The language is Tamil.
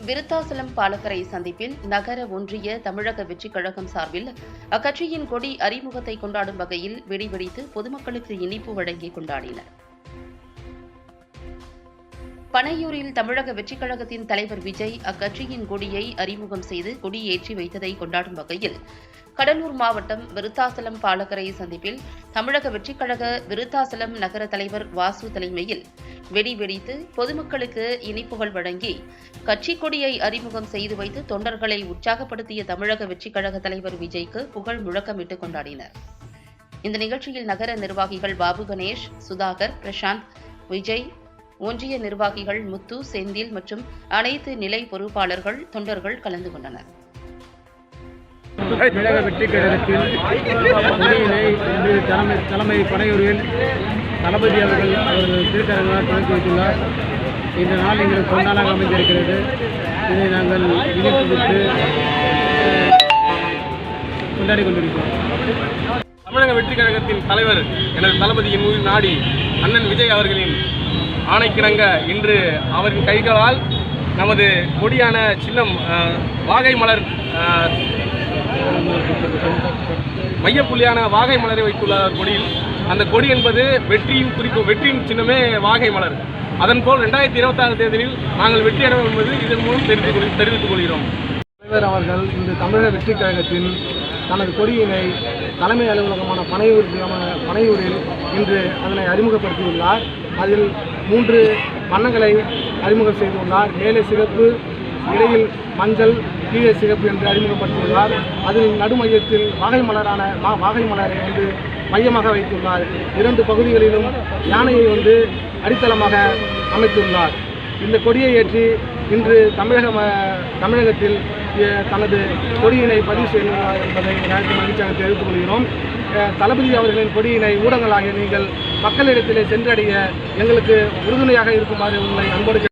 விருத்தாசலம் பாலக்கரை சந்திப்பில் நகர ஒன்றிய தமிழக வெற்றிக் கழகம் சார்பில் அக்கட்சியின் கொடி அறிமுகத்தை கொண்டாடும் வகையில் வெடி வெடித்து பொதுமக்களுக்கு இனிப்பு வழங்கி கொண்டாடினர். பனையூரில் தமிழக வெற்றிக் கழகத்தின் தலைவர் விஜய் அக்கட்சியின் கொடியை அறிமுகம் செய்து கொடியேற்றி வைத்ததை கொண்டாடும் வகையில் கடலூர் மாவட்டம் விருத்தாசலம் பாலக்கரை சந்திப்பில் தமிழக வெற்றிக் கழக விருத்தாசலம் நகர தலைவர் வாசு தலைமையில் வெடி வெடித்து பொதுமக்களுக்கு இனிப்புகள் வழங்கி கட்சி கொடியை அறிமுகம் செய்து வைத்து தொண்டர்களை உற்சாகப்படுத்திய தமிழக வெற்றிக் கழக தலைவர் விஜய்க்கு புகழ் முழக்கமிட்டு கொண்டாடினர். இந்த நிகழ்ச்சியில் நகர நிர்வாகிகள் பாபு கணேஷ், சுதாகர், பிரசாந்த், விஜய், ஒன்றிய நிர்வாகிகள் முத்து, செந்தில் மற்றும் அனைத்து நிலை பொறுப்பாளர்கள், தொண்டர்கள் கலந்து கொண்டனர். தமிழக வெற்றிக் கழகத்தில் கொடியினை இன்று தலைமை பனையூரில் தளபதி அவர்கள் திருக்கரங்களால் தொடங்கி வைத்துள்ளார். இந்த நாள் எங்களுக்கு கொண்டாடாக அமைந்திருக்கிறது. இதை நாங்கள் இனிப்பு விட்டு கொண்டாடி கொண்டிருக்கிறோம். தமிழக வெற்றிக் கழகத்தின் தலைவர் எனது தளபதியின் ஊரில் நாடி அண்ணன் விஜய் அவர்களின் ஆணைக்கிணங்க இன்று அவரின் கைகளால் நமது கொடியான சின்னம் வாகை மலர் மையப்புள்ளியான வாகை மலரை வைத்துள்ள கொடியில் அந்த கொடி என்பது வெற்றியின் குறிப்பு, வெற்றியின் சின்னமே வாகை மலர். அதன்போல் 2026 தேர்தலில் நாங்கள் வெற்றி அடைவோம் என்பது இதன் மூலம் தெரிவித்துக் கொள்கிறோம். தலைவர் அவர்கள் இந்த தமிழக வெற்றிக் கழகத்தின் தனது கொடியினை தலைமை அலுவலகமான பனையூரில் இன்று அதனை அறிமுகப்படுத்தியுள்ளார். அதில் 3 வண்ணங்களை அறிமுகம் செய்துள்ளார். மேலே சிகப்பு, இடையில் மஞ்சள், கீழே சிகப்பு என்று அறிமுகப்படுத்தியுள்ளார். அதில் நடுமையத்தில் வாகை மலரை மையமாக வைத்துள்ளார். 2 பகுதிகளிலும் யானையை அடித்தளமாக அமைத்துள்ளார். இந்த கொடியை ஏற்றி இன்று தமிழகத்தில் தனது கொடியினை பதிவு செய்துள்ளார் என்பதை மகிழ்ச்சியாக தெரிவித்துக் கொள்கிறோம். தளபதி அவர்களின் கொடியினை ஊடகங்களாகிய நீங்கள் மக்களிடத்திலே சென்றடைய எங்களுக்கு உறுதுணையாக இருக்குமாறு உங்களை அன்போடு